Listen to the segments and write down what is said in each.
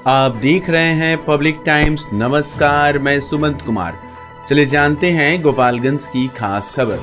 आप देख रहे हैं पब्लिक टाइम्स। नमस्कार, मैं सुमंत कुमार। चलिए जानते हैं गोपालगंज की खास खबर।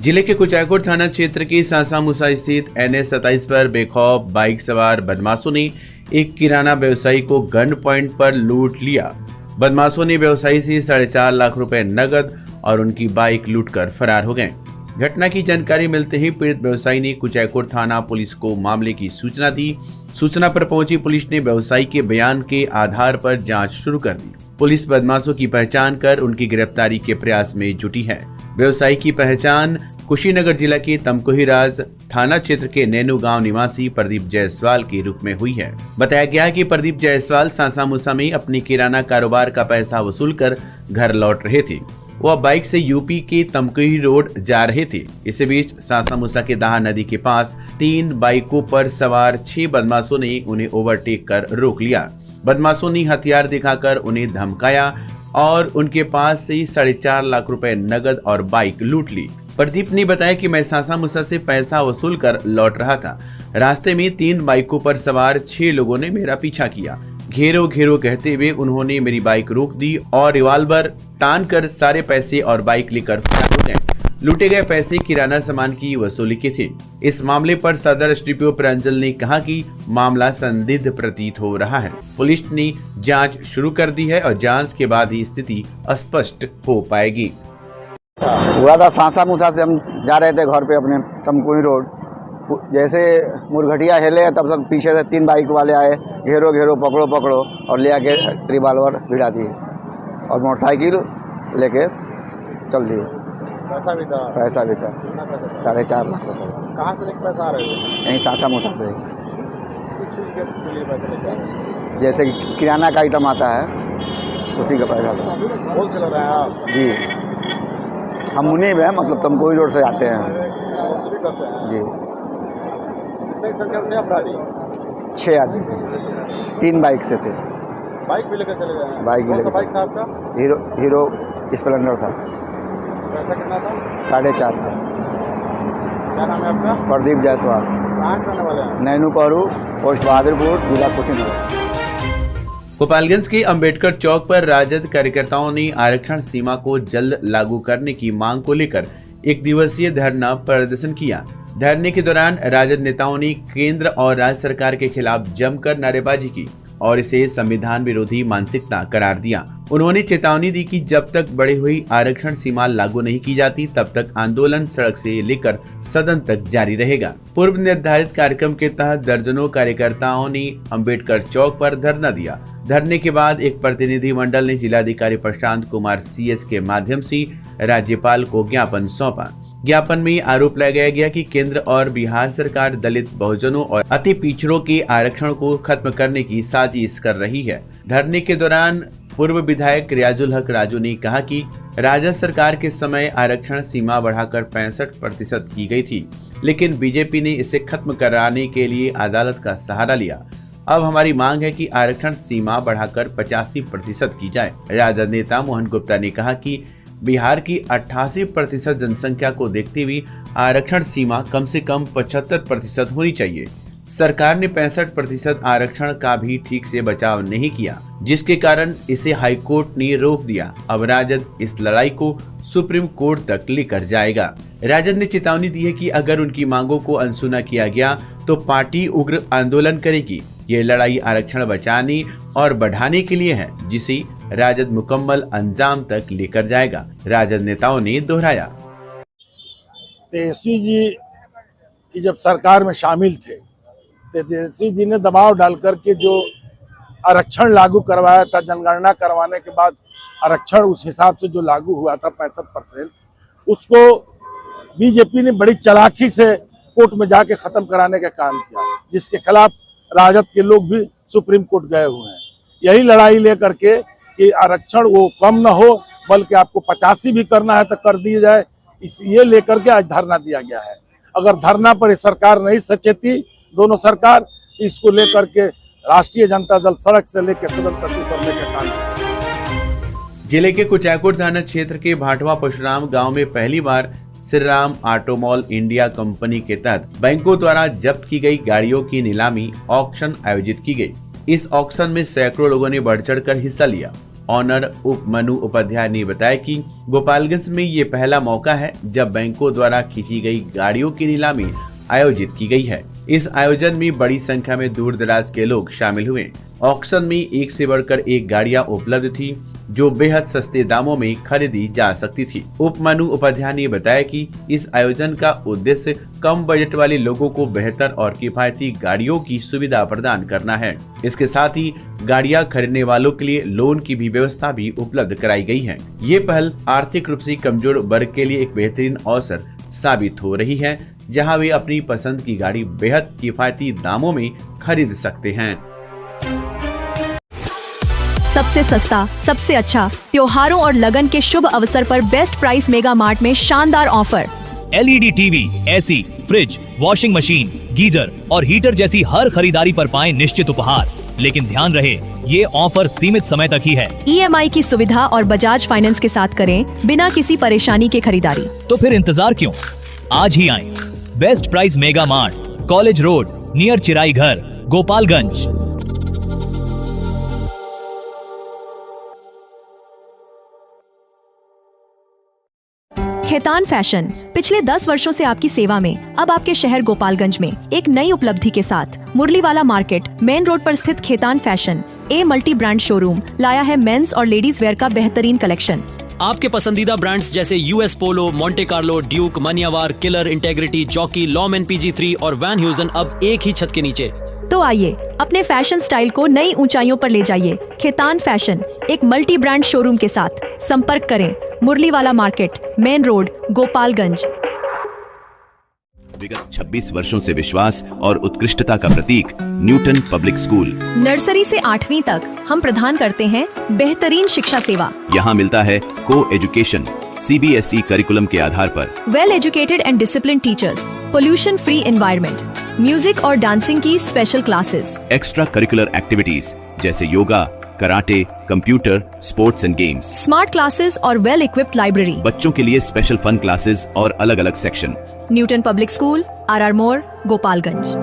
जिले के कुचायकोट थाना क्षेत्र के सासामुसा स्थित NH 27 पर बेखौफ बाइक सवार बदमाशों ने एक किराना व्यवसायी को गन पॉइंट पर लूट लिया। बदमाशों ने व्यवसायी से 4.5 लाख रुपए नकद और उनकी बाइक लूटकर फरार हो गए। घटना की जानकारी मिलते ही पीड़ित व्यवसायी ने कुचायकोट थाना पुलिस को मामले की सूचना दी। सूचना पर पहुंची पुलिस ने व्यवसायी के बयान के आधार पर जांच शुरू कर दी। पुलिस बदमाशों की पहचान कर उनकी गिरफ्तारी के प्रयास में जुटी है। व्यवसायी की पहचान कुशीनगर जिला के तमकोहीराज थाना क्षेत्र के नैनू गांव निवासी प्रदीप जायसवाल के रूप में हुई है। बताया गया कि प्रदीप जायसवाल सासामुसा में अपनी किराना कारोबार का पैसा वसूल कर घर लौट रहे थे। वह बाइक से यूपी के तमकोही रोड जा रहे थे। इसी बीच सासामुसा के दाहा नदी के पास 3 बाइकों पर सवार 6 बदमाशों ने उन्हें ओवरटेक कर रोक लिया। बदमाशों ने हथियार दिखाकर उन्हें धमकाया और उनके पास से 4.5 लाख रुपए नगद और बाइक लूट ली। प्रदीप ने बताया कि मैं सासामुसा से पैसा वसूल कर लौट रहा था। रास्ते में 3 बाइकों पर सवार 6 लोगों ने मेरा पीछा किया। घेरो घेरो कहते हुए उन्होंने मेरी बाइक रोक दी और रिवाल्वर तान कर सारे पैसे और बाइक लेकर फरार हो गए। लूटे गए पैसे किराना सामान की वसूली के थे। इस मामले पर सदर SDPO प्रांजल ने कहा कि मामला संदिग्ध प्रतीत हो रहा है। पुलिस ने जांच शुरू कर दी है और जांच के बाद ही स्थिति स्पष्ट हो पाएगी। हुआ था सासामुसा से हम जा रहे थे घर पे अपने तमकोही रोड। जैसे मुरघटिया हिले तब तक पीछे से 3 बाइक वाले आए, घेरो घेरो पकड़ो पकड़ो और ले आके रिवाल्वर भिड़ा दिए और मोटरसाइकिल लेके चल दिए। पैसा भी था 4.5 लाख रुपये। कहाँ से लेकर पैसा आ रहे हो? यहीं सासामुसा से। किस चीज़ के लिए पैसे लेके आ रहे हो? जैसे किराना का आइटम आता है उसी का पैसा था। होलसेलर हैं आप? जी, हम मुनीब हैं, मतलब तमकोही रोड से आते हैं। वसूली करते हैं जी। कितने संख्या में अपराधी? 6 आदमी थे, 3 बाइक से थे। बाइक भी लेकर चले गए हैं? बाइक भी कौन सा लेकर बाइक था आपका? हीरो स्प्लेंडर था। पैसा कितना था? 4.5 था। क्या नाम है आपका? प्रदीप जायसवाल। कहाँ के रहने वाले हैं? नैनू पहरू, पोस्ट बहादुरपुर, जिला कुशीनगर। गोपालगंज के अंबेडकर चौक पर राजद कार्यकर्ताओं ने आरक्षण सीमा को जल्द लागू करने की मांग को लेकर 1 दिवसीय धरना प्रदर्शन किया। धरने के दौरान राजद नेताओं ने केंद्र और राज्य सरकार के खिलाफ जमकर नारेबाजी की और इसे संविधान विरोधी मानसिकता करार दिया। उन्होंने चेतावनी दी कि जब तक बढ़ी हुई आरक्षण सीमा लागू नहीं की जाती तब तक आंदोलन सड़क से लेकर सदन तक जारी रहेगा। पूर्व निर्धारित कार्यक्रम के तहत दर्जनों कार्यकर्ताओं ने अंबेडकर चौक पर धरना दिया। धरने के बाद एक प्रतिनिधि मंडल ने जिलाधिकारी प्रशांत कुमार CS के माध्यम से राज्यपाल को ज्ञापन सौंपा। ज्ञापन में आरोप लगाया गया कि केंद्र और बिहार सरकार दलित, बहुजनों और अति पिछड़ों के आरक्षण को खत्म करने की साजिश कर रही है। धरने के दौरान पूर्व विधायक रियाजुल हक राजू ने कहा कि राजद सरकार के समय आरक्षण सीमा बढ़ाकर 65% की गई थी, लेकिन बीजेपी ने इसे खत्म कराने के लिए अदालत का सहारा लिया। अब हमारी मांग है कि आरक्षण सीमा बढ़ाकर 85% की जाए। राजद नेता मोहन गुप्ता ने कहा कि बिहार की 88% जनसंख्या को देखते हुए आरक्षण सीमा कम से कम 75% होनी चाहिए। सरकार ने 65% आरक्षण का भी ठीक से बचाव नहीं किया, जिसके कारण इसे हाईकोर्ट ने रोक दिया। अब राजद इस लड़ाई को सुप्रीम कोर्ट तक लेकर जाएगा। राजद ने चेतावनी दी है कि अगर उनकी मांगों को अनसुना किया गया तो पार्टी उग्र आंदोलन करेगी। ये लड़ाई आरक्षण बचाने और बढ़ाने के लिए है, जिसे राजद मुकम्मल अंजाम तक लेकर जाएगा, राजद नेताओं ने दोहराया। तेजस्वी जी की जब सरकार में शामिल थे, तेजस्वी जी ने दबाव डालकर के जो आरक्षण लागू करवाया था, जनगणना करवाने के बाद आरक्षण उस हिसाब से जो लागू हुआ था 65%, उसको बीजेपी ने बड़ी चालाकी से कोर्ट में जाके खत्म कराने का काम किया, जिसके खिलाफ राजद के लोग भी सुप्रीम कोर्ट गए हुए हैं। यही लड़ाई लेकर के कि आरक्षण वो कम न हो, बल्कि आपको 85 भी करना है तो कर दिया जाए, ये लेकर के आज धरना दिया गया है। अगर धरना पर सरकार नहीं सचेती, दोनों सरकार, इसको लेकर के राष्ट्रीय जनता दल सड़क से लेकर सदन तक उतरने का काम करेगा। जिले के कुचायकोट थाना क्षेत्र के भाटवा परशुराम गांव में पहली बार श्रीराम ऑटोमॉल इंडिया कंपनी के तहत बैंकों द्वारा जब्त की गई गाड़ियों की नीलामी ऑक्शन आयोजित की गई। इस ऑक्शन में सैकड़ों लोगों ने बढ़ चढ़कर हिस्सा लिया। ऑनर उपमनु उपाध्याय ने बताया कि गोपालगंज में ये पहला मौका है जब बैंकों द्वारा खींची गई गाड़ियों की नीलामी आयोजित की गई है। इस आयोजन में बड़ी संख्या में दूर दराज के लोग शामिल हुए। ऑक्शन में एक से बढ़कर एक गाड़ियां उपलब्ध थी जो बेहद सस्ते दामों में खरीदी जा सकती थी। उपमनु उपाध्याय ने बताया कि इस आयोजन का उद्देश्य कम बजट वाले लोगों को बेहतर और किफायती गाड़ियों की सुविधा प्रदान करना है। इसके साथ ही गाड़ियां खरीदने वालों के लिए लोन की भी व्यवस्था भी उपलब्ध कराई गई है। ये पहल आर्थिक रूप से कमजोर वर्ग के लिए एक बेहतरीन अवसर साबित हो रही है, जहां वे अपनी पसंद की गाड़ी बेहद किफायती दामों में खरीद सकते हैं। सबसे सस्ता, सबसे अच्छा, त्योहारों और लगन के शुभ अवसर पर बेस्ट प्राइस मेगा मार्ट में शानदार offer. LED TV, AC, fridge, washing machine, geyser और हीटर जैसी हर खरीदारी पर पाएं निश्चित उपहार। लेकिन ध्यान रहे, ये ऑफर सीमित समय तक ही है। ईएमआई की सुविधा और बजाज फाइनेंस के साथ करें बिना किसी परेशानी के खरीदारी। तो फिर इंतजार क्यों, आज ही आएं। Best price mega mart, college road, near Chirai Ghar, Gopalganj. Khetan fashion पिछले 10 वर्षों से आपकी सेवा में। अब आपके शहर गोपालगंज में एक नई उपलब्धि के साथ मुरलीवाला मार्केट मेन रोड पर स्थित Khetan fashion a multi brand showroom लाया है मेंस और लेडीज वेयर का बेहतरीन कलेक्शन। आपके पसंदीदा ब्रांड्स जैसे US Polo, Monte Carlo, Duke, Manyavar, Killer, Integrity, Jockey, Lawman PG3 और वैन ह्यूजन अब एक ही छत के नीचे। तो आइए अपने फैशन स्टाइल को नई ऊंचाइयों पर ले जाइए। खेतान फैशन एक मल्टी ब्रांड शोरूम के साथ संपर्क करें मुरलीवाला मार्केट मेन रोड गोपालगंज। विगत 26 वर्षों से विश्वास और उत्कृष्टता का प्रतीक न्यूटन पब्लिक स्कूल। नर्सरी से 8वीं तक हम प्रदान करते हैं बेहतरीन शिक्षा सेवा। यहाँ मिलता है को एजुकेशन CBSE करिकुलम के आधार पर, well educated and discipline teachers, pollution free environment, music और डांसिंग की special classes, extra curricular activities जैसे yoga, karate, computer, sports and games, smart classes और वेल इक्विप्ड लाइब्रेरी। बच्चों के लिए स्पेशल फन क्लासेस और अलग अलग section. Newton public school, RR मोड़, गोपालगंज।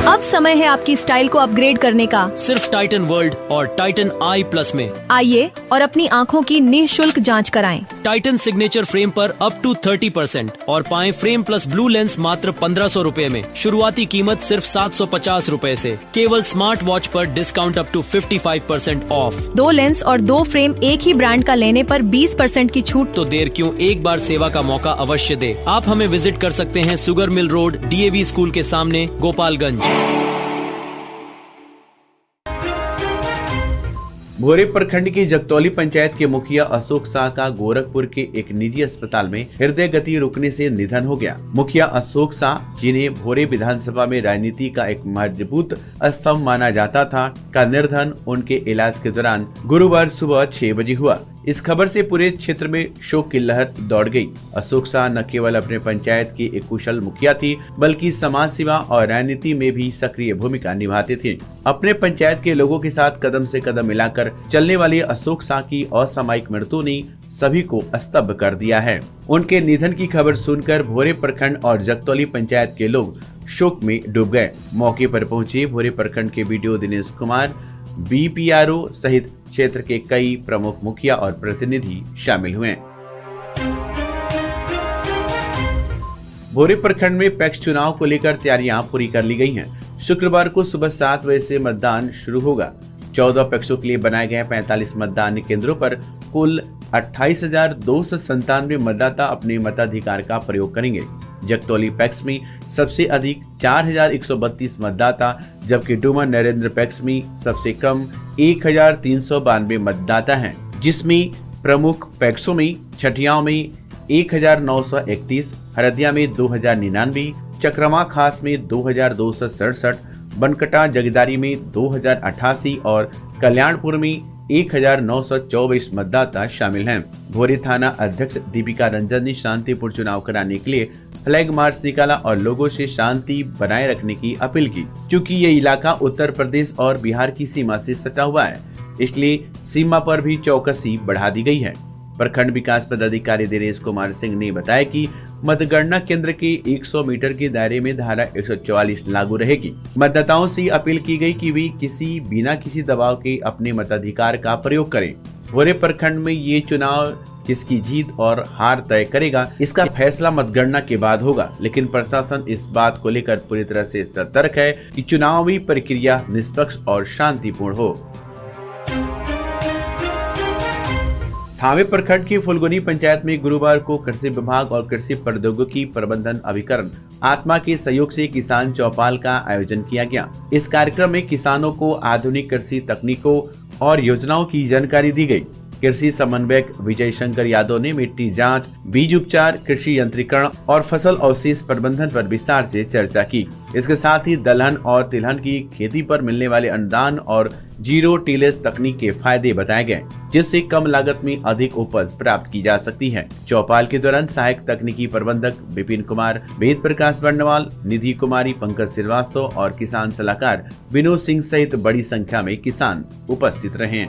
अब समय है आपकी स्टाइल को अपग्रेड करने का, सिर्फ टाइटन वर्ल्ड और टाइटन i+ में। आइए और अपनी आँखों की निःशुल्क जांच कराएं। टाइटन सिग्नेचर फ्रेम पर अप टू 30% और पाएं फ्रेम प्लस ब्लू लेंस मात्र 1500 रुपए में। शुरुआती कीमत सिर्फ 750 रुपए से। केवल स्मार्ट वॉच पर discount up to 55% off. 2 lens और 2 फ्रेम एक ही ब्रांड का लेने पर 20% की छूट। तो देर क्यों, एक बार सेवा का मौका अवश्य दे। आप हमें विजिट कर सकते हैं sugar mill road, DAV school के सामने, गोपालगंज। भोरे प्रखंड की जगतौली पंचायत के मुखिया अशोक शाह का गोरखपुर के एक निजी अस्पताल में हृदय गति रुकने से निधन हो गया। मुखिया अशोक शाह, जिन्हें भोरे विधानसभा में राजनीति का एक मजबूत स्तंभ माना जाता था, का निधन उनके इलाज के दौरान गुरुवार सुबह 6 बजे हुआ। इस खबर से पूरे क्षेत्र में शोक की लहर दौड़ गई। अशोक शाह न केवल अपने पंचायत की एक कुशल मुखिया थी, बल्कि समाज सेवा और राजनीति में भी सक्रिय भूमिका निभाते थे। अपने पंचायत के लोगों के साथ कदम से कदम मिलाकर चलने वाले अशोक शाह की असामयिक मृत्यु ने सभी को स्तब्ध कर दिया है। उनके निधन की खबर सुनकर भोरे प्रखंड और जगतौली पंचायत के लोग शोक में डूब गए। मौके पर पहुंचे भोरे प्रखंड के BDO दिनेश कुमार, BPRO सहित क्षेत्र के कई प्रमुख मुखिया और प्रतिनिधि शामिल हुए। भोरे प्रखंड में पैक्स चुनाव को लेकर तैयारियां पूरी कर ली गई हैं। शुक्रवार को सुबह 7 बजे से मतदान शुरू होगा। 14 पैक्सों के लिए बनाए गए 45 मतदान केंद्रों पर कुल 28,297 मतदाता अपने मताधिकार का प्रयोग करेंगे। जगतौली पैक्स में सबसे अधिक 4,132 मतदाता, जबकि डुमर नरेंद्र पैक्स में सबसे कम 1,392 मतदाता हैं, जिसमें प्रमुख पैक्सों में छठियाओं में 1,931, हरदिया में 2,099, चक्रमा खास में 2,267, बनकटा जगदारी में 2,088 और कल्याणपुर में 1,924 मतदाता शामिल हैं। भोरे थाना अध्यक्ष दीपिका रंजन ने शांतिपूर्ण चुनाव कराने के लिए फ्लैग मार्च निकाला और लोगों से शांति बनाए रखने की अपील की। क्योंकि ये इलाका उत्तर प्रदेश और बिहार की सीमा से सटा हुआ है, इसलिए सीमा पर भी चौकसी बढ़ा दी गई है। प्रखंड विकास पदाधिकारी दिनेश कुमार सिंह ने बताया कि मतगणना केंद्र के 100 मीटर के दायरे में धारा 144 लागू रहेगी। मतदाताओं से अपील की गई कि वे बिना किसी दबाव के अपने मताधिकार का प्रयोग करें। भोरे प्रखंड में ये चुनाव किसकी जीत और हार तय करेगा, इसका फैसला मतगणना के बाद होगा, लेकिन प्रशासन इस बात को लेकर पूरी तरह से सतर्क है कि चुनावी प्रक्रिया निष्पक्ष और शांतिपूर्ण हो। थावे प्रखंड की फुलगुनी पंचायत में गुरुवार को कृषि विभाग और कृषि प्रौद्योगिकी प्रबंधन अभिकरण आत्मा के सहयोग से किसान चौपाल का आयोजन किया गया। इस कार्यक्रम में किसानों को आधुनिक कृषि तकनीकों और योजनाओं की जानकारी दी गई। कृषि समन्वयक विजय शंकर यादव ने मिट्टी जांच, बीज उपचार, कृषि यंत्रीकरण और फसल अवशेष प्रबंधन पर विस्तार से चर्चा की। इसके साथ ही दलहन और तिलहन की खेती पर मिलने वाले अनुदान और जीरो टिलेज तकनीक के फायदे बताए गए, जिससे कम लागत में अधिक उपज प्राप्त की जा सकती है। चौपाल के दौरान सहायक तकनीकी प्रबंधक विपिन कुमार, वेद प्रकाश बर्णवाल, निधि कुमारी, पंकज श्रीवास्तव और किसान सलाहकार विनोद सिंह सहित बड़ी संख्या में किसान उपस्थित रहे।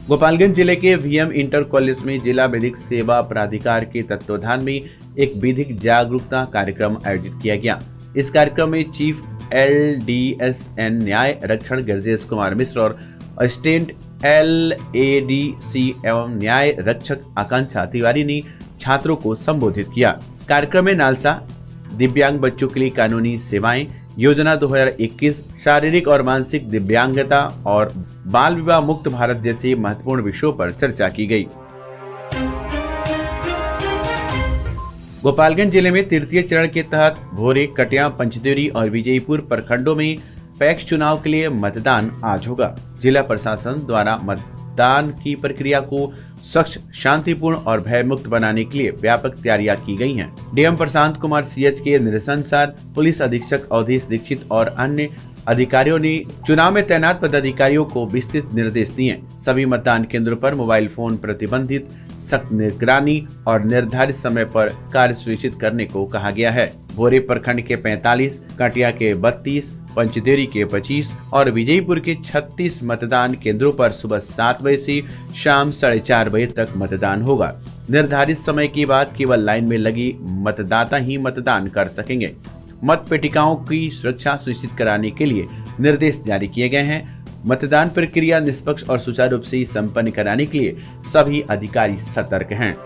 गोपालगंज जिले के वीएम इंटर कॉलेज में जिला विधिक सेवा प्राधिकार के तत्वाधान में एक विधिक जागरूकता कार्यक्रम आयोजित किया गया। इस कार्यक्रम में चीफ LDSN न्याय रक्षण गरजेश कुमार मिश्र और असिस्टेंट LADC एवं न्याय रक्षक आकांक्षा तिवारी ने छात्रों को संबोधित किया। कार्यक्रम में नालसा, दिव्यांग बच्चों के लिए कानूनी सेवाएं योजना 2021, शारीरिक और मानसिक दिव्यांगता और बाल विवाह मुक्त भारत जैसे महत्वपूर्ण विषयों पर चर्चा की गई। गोपालगंज जिले में तृतीय चरण के तहत भोरे, कटिया, पंचदेवरी और विजयपुर प्रखंडों में पैक्स चुनाव के लिए मतदान आज होगा। जिला प्रशासन द्वारा मतदान की प्रक्रिया को स्वच्छ, शांतिपूर्ण और भयमुक्त बनाने के लिए व्यापक तैयारियां की गई हैं। डीएम प्रशांत कुमार CH के निर्देशानुसार पुलिस अधीक्षक अवधेश दीक्षित और अन्य अधिकारियों ने चुनाव में तैनात पदाधिकारियों को विस्तृत निर्देश दिए। सभी मतदान केंद्रों पर मोबाइल फोन प्रतिबंधित, सख्त निगरानी और निर्धारित समय पर कार्य सुनिश्चित करने को कहा गया है। भोरे प्रखंड के 45, कटिया के 32, पंचदेवरी के 25 और विजयपुर के 36 मतदान केंद्रों पर सुबह 7 बजे से शाम 4:30 बजे तक मतदान होगा। निर्धारित समय के बाद केवल लाइन में लगी मतदाता ही मतदान कर सकेंगे। मत पेटिकाओं की सुरक्षा सुनिश्चित कराने के लिए निर्देश जारी किए गए हैं। मतदान प्रक्रिया निष्पक्ष और सुचारू रूप से संपन्न कराने के लिए सभी अधिकारी सतर्क हैं।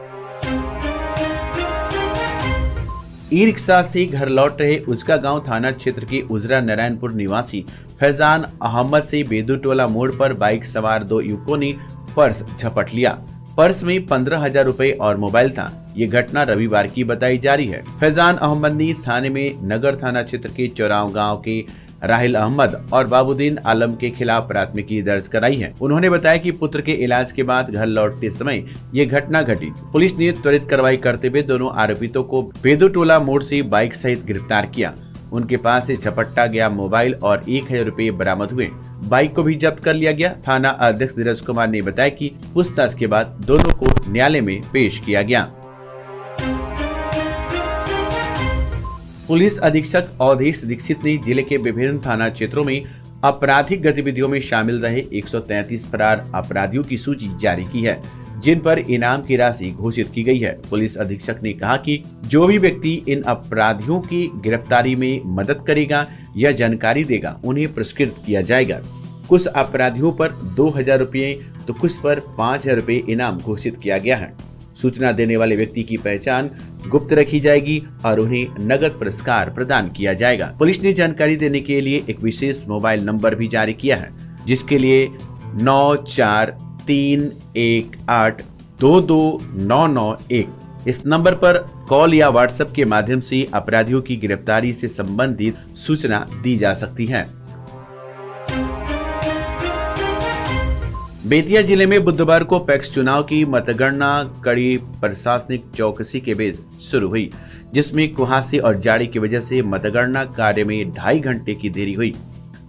ई रिक्शा से घर लौट रहे उसका गांव थाना क्षेत्र के उजरा नारायणपुर निवासी फैजान अहमद से बेदूटोला मोड़ पर बाइक सवार 2 युवकों ने पर्स झपट लिया। पर्स में 15,000 रुपए और मोबाइल था। ये घटना रविवार की बताई जा रही है। फैजान अहमद ने थाने में नगर थाना क्षेत्र के चौराव गांव के राहिल अहमद और बाबूद्दीन आलम के खिलाफ प्राथमिकी दर्ज कराई है। उन्होंने बताया कि पुत्र के इलाज के बाद घर लौटते समय ये घटना घटी। पुलिस ने त्वरित कार्रवाई करते हुए दोनों आरोपितों को बेदूटोला मोड़ से बाइक सहित गिरफ्तार किया। उनके पास से झपट्टा गया मोबाइल और 1,000 रुपए बरामद हुए। बाइक को भी जब्त कर लिया गया। थाना अध्यक्ष धीरज कुमार ने बताया कि पूछताछ के बाद दोनों को न्यायालय में पेश किया गया। पुलिस अधीक्षक अवधेश दीक्षित ने जिले के विभिन्न थाना क्षेत्रों में आपराधिक गतिविधियों में शामिल रहे 133 फरार अपराधियों की सूची जारी की है, जिन पर इनाम की राशि घोषित की गई है। पुलिस अधीक्षक ने कहा कि जो भी व्यक्ति इन अपराधियों की गिरफ्तारी में मदद करेगा या जानकारी देगा, उन्हें पुरस्कृत किया जाएगा। कुछ अपराधियों पर 2,000 रुपये तो कुछ पर 5,000 रुपये इनाम घोषित किया गया है। सूचना देने वाले व्यक्ति की पहचान गुप्त रखी जाएगी और उन्हें नगद पुरस्कार प्रदान किया जाएगा। पुलिस ने जानकारी देने के लिए एक विशेष मोबाइल नंबर भी जारी किया है, जिसके लिए 9431822991 इस नंबर पर कॉल या व्हाट्सएप के माध्यम से अपराधियों की गिरफ्तारी से संबंधित सूचना दी जा सकती है। बेतिया जिले में बुधवार को पैक्स चुनाव की मतगणना कड़ी प्रशासनिक चौकसी के बीच शुरू हुई, जिसमें कुहासे और जाड़ी की वजह से मतगणना कार्य में 2.5 घंटे की देरी हुई।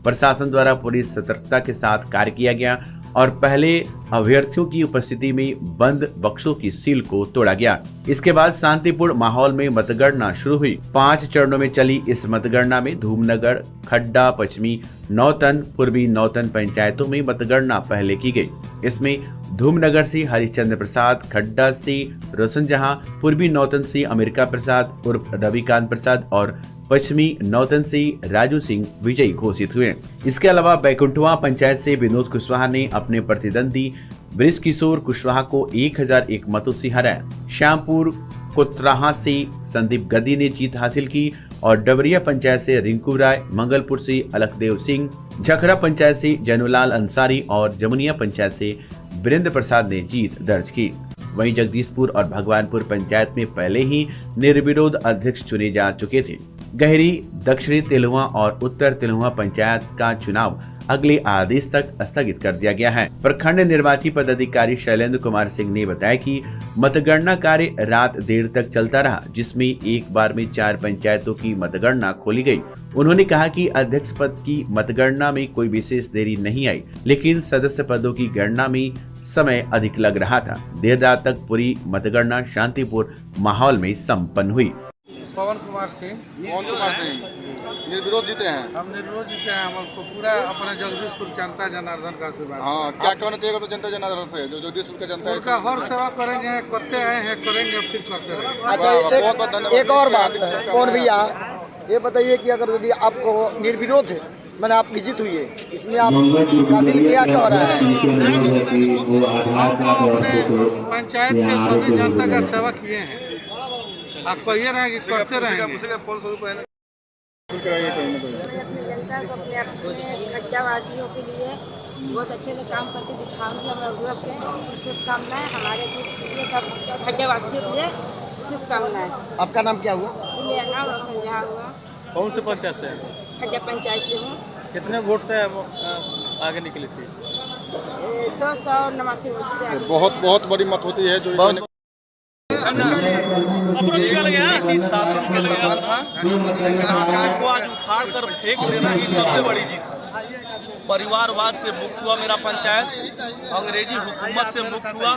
प्रशासन द्वारा पूरी सतर्कता के साथ कार्य किया गया और पहले अभ्यर्थियों की उपस्थिति में बंद बक्सों की सील को तोड़ा गया। इसके बाद शांतिपूर्ण माहौल में मतगणना शुरू हुई। 5 चरणों में चली इस मतगणना में धूमनगर, खड्डा, पश्चिमी नौतन, पूर्वी नौतन पंचायतों में मतगणना पहले की गई। इसमें धूमनगर से हरिश्चंद्र प्रसाद, खड्डा से रोशन जहां, पूर्वी नौतन से अमेरिका प्रसाद उर्फ रविकांत प्रसाद और पश्चिमी नौतन से राजू सिंह विजयी घोषित हुए। इसके अलावा बैकुंठवा पंचायत से विनोद कुशवाहा ने अपने प्रतिद्वंदी ब्रिज किशोर कुशवाहा को 1001 मतों से हराया। श्यामपुर कोतराहा से संदीप गद्दी ने जीत हासिल की और डबरिया पंचायत से रिंकू राय, मंगलपुर से अलखदेव सिंह, झखरा पंचायत से जैनुलाल अंसारी और जमुनिया पंचायत से वीरेंद्र प्रसाद ने जीत दर्ज की। वहीं जगदीशपुर और भगवानपुर पंचायत में पहले ही निर्विरोध अध्यक्ष चुने जा चुके थे। गहरी, दक्षिणी तिलुआ और उत्तर तिलुआ पंचायत का चुनाव अगले आदेश तक स्थगित कर दिया गया है। प्रखंड निर्वाची पदाधिकारी शैलेंद्र कुमार सिंह ने बताया कि मतगणना कार्य रात देर तक चलता रहा, जिसमें एक बार में 4 पंचायतों की मतगणना खोली गई। उन्होंने कहा कि अध्यक्ष पद की मतगणना में कोई विशेष देरी नहीं आई, लेकिन सदस्य पदों की गणना में समय अधिक लग रहा था। देर रात तक पूरी मतगणना शांतिपूर्ण माहौल में संपन्न हुई। पवन कुमार सिंह निर्विरोध जीते हैं। हम निर्विरोध जीते हैं। हमको पूरा अपने जगदीशपुर जनता जनार्दन का आशीर्वाद। हाँ, क्या कहना चाहिए तो जनता जनार्दन से जो जगदीशपुर का जनता है उनका हर सेवा करेंगे, करते आए हैं, करेंगे, फिर करते रहेंगे। अच्छा, बहुत धन्यवाद। एक और बात कौन भैया, ये बताइए कि अगर यदि आपको निर्विरोध है, मैंने आपकी जीत हुई है, इसमें आपका दिल क्या कह रहा है? हम तो अपने पंचायत के सभी जनता का सेवा किए हैं। आप कहिए रहे कि करते रहेंगे। जनता को अपने खड्डावासियों के लिए बहुत अच्छे से काम करके दिखाऊंगी। हमें उसकी शुभकामनाएं हमारे लिए सब खड्डावासियों के लिए शुभकामनाएं। आपका नाम क्या हुआ? मेरा नाम रोशन जहाँ हुआ। कौन से पंचायत से? खड्डा पंचायत से हूँ। कितने वोट से आगे निकली थी? 289 वोट से आगे। बहुत बड़ी मत होती है जो शासन के समान था। शासन को आज उखाड़ कर फेंक देना ही सबसे बड़ी जीत है। परिवारवाद से मुक्त हुआ मेरा पंचायत, अंग्रेजी हुकूमत से मुक्त हुआ।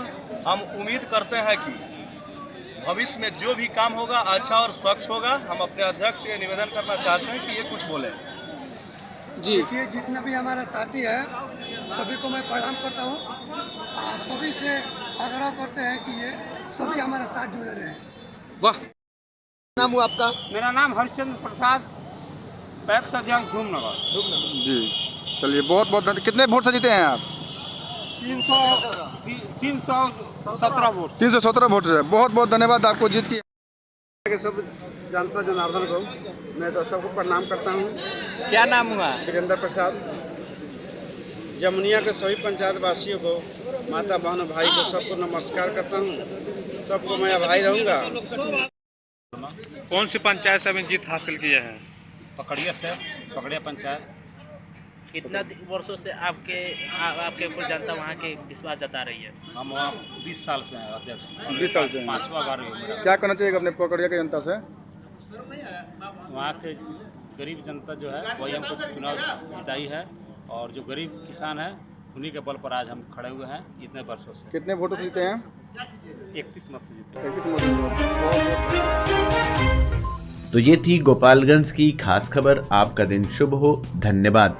हम उम्मीद करते हैं कि भविष्य में जो भी काम होगा अच्छा और स्वच्छ होगा। हम अपने अध्यक्ष से निवेदन करना चाहते हैं कि ये कुछ बोले। जी, देखिए, जितना भी हमारा साथी है सभी को मैं प्रणाम करता हूँ। सभी से आग्रह करते हैं कि ये सभी हमारे साथ जुड़े रहे। वाह। नाम हुआ आपका? मेरा नाम हरिश्चंद्र प्रसाद, पैक्स अध्यक्ष धूमनगर। जी, चलिए बहुत धन्यवाद। कितने वोट से जीते हैं आप? 317 वोट। 317 वोट से। बहुत धन्यवाद आपको जीत की। सब जनता जनार्दन को मैं तो सबको प्रणाम करता हूँ। क्या नाम हुआ? वीरेंद्र प्रसाद। जमुनिया के सभी पंचायत वासियों को, माता बहन भाई को, सबको नमस्कार करता हूँ। सबको मैं आभारी रहूँगा। कौन सी पंचायत से अभी जीत हासिल किए हैं? पकड़िया से, पकड़िया पंचायत। कितना वर्षों से आपके ऊपर जनता वहाँ के विश्वास जता रही है? हम वहाँ 20 साल से हैं अध्यक्ष। 20 साल से? 5वां बार है। क्या कहना चाहिए अपने पकड़िया की जनता से? वहाँ के गरीब जनता जो है वही हमको चुनाव जिताई है, और जो गरीब किसान है उन्हीं के बल पर आज हम खड़े हुए हैं इतने वर्षों से। कितने वोटों से जीते हैं? 31 मत से जीते। 31 मत से। तो ये थी गोपालगंज की खास खबर। आपका दिन शुभ हो। धन्यवाद।